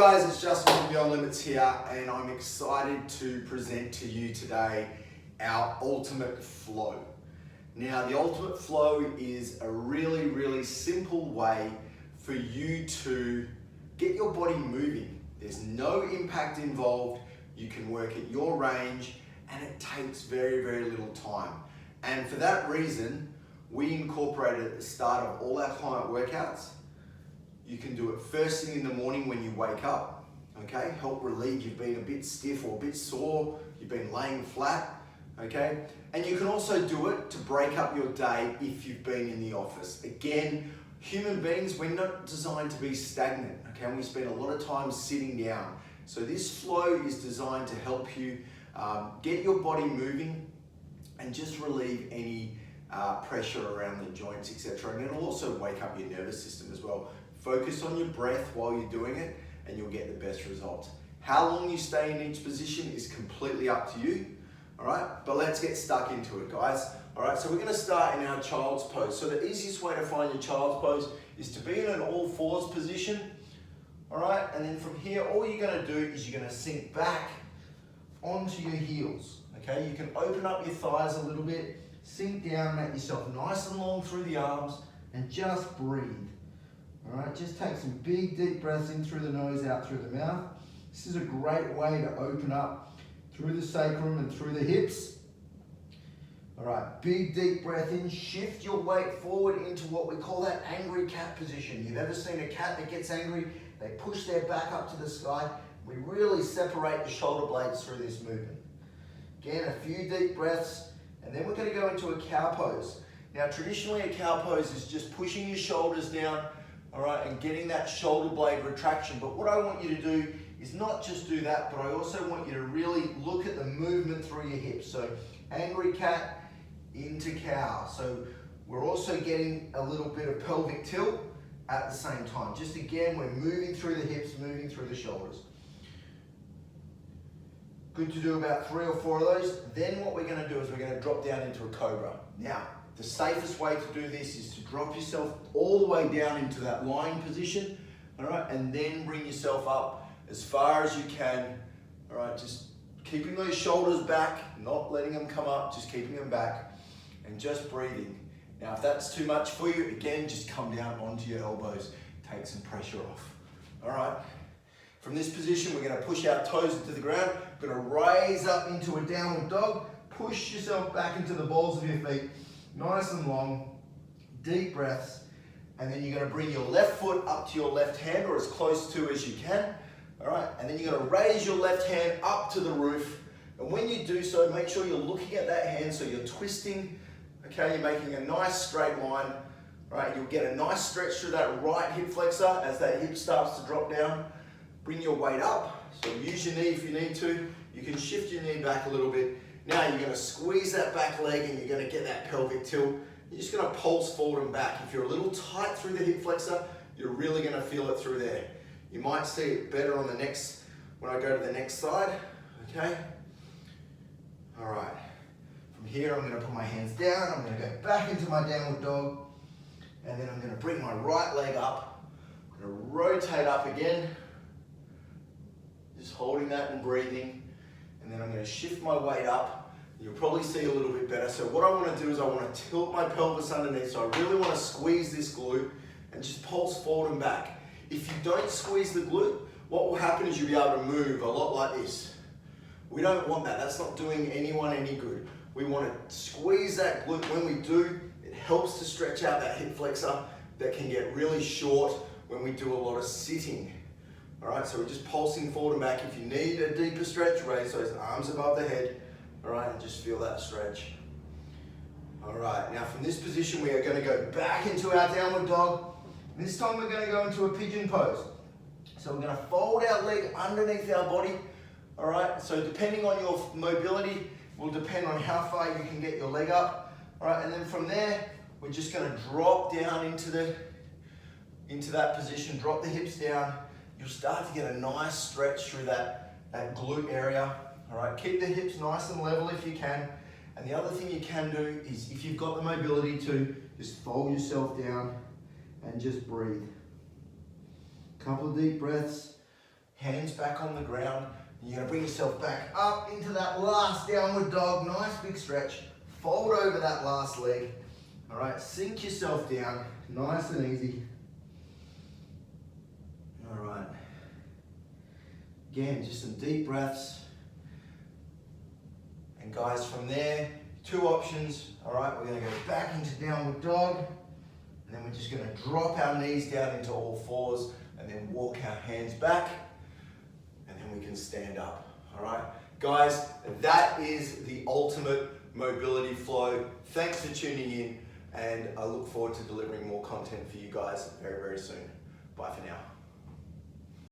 guys, it's Justin from Beyond Limits here, and I'm excited to present to you today our Ultimate Flow. Now, the Ultimate Flow is a really simple way for you to get your body moving. There's no impact involved. You can work at your range, and it takes very little time. And for that reason, we incorporate it at the start of all our client workouts. You can do it first thing in the morning when you wake up, okay? Help relieve you've been a bit stiff or a bit sore, you've been laying flat, okay? And you can also do it to break up your day if you've been in the office. Again, human beings, we're not designed to be stagnant, okay? And we spend a lot of time sitting down. So this flow is designed to help you get your body moving and just relieve any pressure around the joints, etc. And it'll also wake up your nervous system as well. Focus on your breath while you're doing it and you'll get the best results. How long you stay in each position is completely up to you, all right? But let's get stuck into it, guys. All right, so we're gonna start in our child's pose. So the easiest way to find your child's pose is to be in an all fours position, all right? And then from here, all you're gonna do is you're gonna sink back onto your heels, okay? You can open up your thighs a little bit, sink down, make yourself nice and long through the arms, and just breathe. All right, just take some big deep breaths in through the nose, out through the mouth. This is a great way to open up through the sacrum and through the hips. All right, big deep breath in, shift your weight forward into what we call that angry cat position. You've ever seen a cat that gets angry? They push their back up to the sky. We really separate the shoulder blades through this movement. Again, a few deep breaths, and then we're gonna go into a cow pose. Now, traditionally a cow pose is just pushing your shoulders down, all right, and getting that shoulder blade retraction. But what I want you to do is not just do that, but I also want you to really look at the movement through your hips. So angry cat into cow. So we're also getting a little bit of pelvic tilt at the same time. Just again, we're moving through the hips, moving through the shoulders. Good to do about 3 or 4 of those. Then what we're gonna do is we're gonna drop down into a cobra. Now, the safest way to do this is to drop yourself all the way down into that lying position, all right, and then bring yourself up as far as you can, all right, just keeping those shoulders back, not letting them come up, just keeping them back, and just breathing. Now, if that's too much for you, again, just come down onto your elbows, take some pressure off, all right? From this position, we're gonna push our toes into the ground, we're gonna raise up into a downward dog, push yourself back into the balls of your feet, nice and long, deep breaths, and then you're gonna bring your left foot up to your left hand or as close to as you can, all right? And then you're gonna raise your left hand up to the roof. And when you do so, make sure you're looking at that hand so you're twisting, okay? You're making a nice straight line, right? You'll get a nice stretch through that right hip flexor as that hip starts to drop down. Bring your weight up, so use your knee if you need to. You can shift your knee back a little bit. Now you're gonna squeeze that back leg and you're gonna get that pelvic tilt. You're just gonna pulse forward and back. If you're a little tight through the hip flexor, you're really gonna feel it through there. You might see it better on the next, when I go to the next side, okay? All right, from here I'm gonna put my hands down, I'm gonna go back into my downward dog, and then I'm gonna bring my right leg up. I'm gonna rotate up again, just holding that and breathing. And then I'm going to shift my weight up. You'll probably see a little bit better. So what I want to do is I want to tilt my pelvis underneath. So I really want to squeeze this glute and just pulse forward and back. If you don't squeeze the glute, what will happen is you'll be able to move a lot like this. We don't want that. That's not doing anyone any good. We want to squeeze that glute. When we do, it helps to stretch out that hip flexor that can get really short when we do a lot of sitting. All right, so we're just pulsing forward and back. If you need a deeper stretch, raise those arms above the head, all right, and just feel that stretch. All right, now from this position, we are gonna go back into our downward dog. This time we're gonna go into a pigeon pose. So we're gonna fold our leg underneath our body, all right? So depending on your mobility, will depend on how far you can get your leg up, all right? And then from there, we're just gonna drop down into that position, drop the hips down. You'll start to get a nice stretch through that glute area. All right, keep the hips nice and level if you can. And the other thing you can do is, if you've got the mobility to, just fold yourself down and just breathe. Couple of deep breaths. hands back on the ground. You're gonna bring yourself back up into that last downward dog, nice big stretch. Fold over that last leg. All right, sink yourself down, nice and easy. All right. Again, just some deep breaths. And guys, from there, 2 options. All right, we're gonna go back into downward dog, and then we're just gonna drop our knees down into all fours, and then walk our hands back, and then we can stand up. All right, guys, that is the ultimate mobility flow. Thanks for tuning in, and I look forward to delivering more content for you guys very, very soon. Bye for now.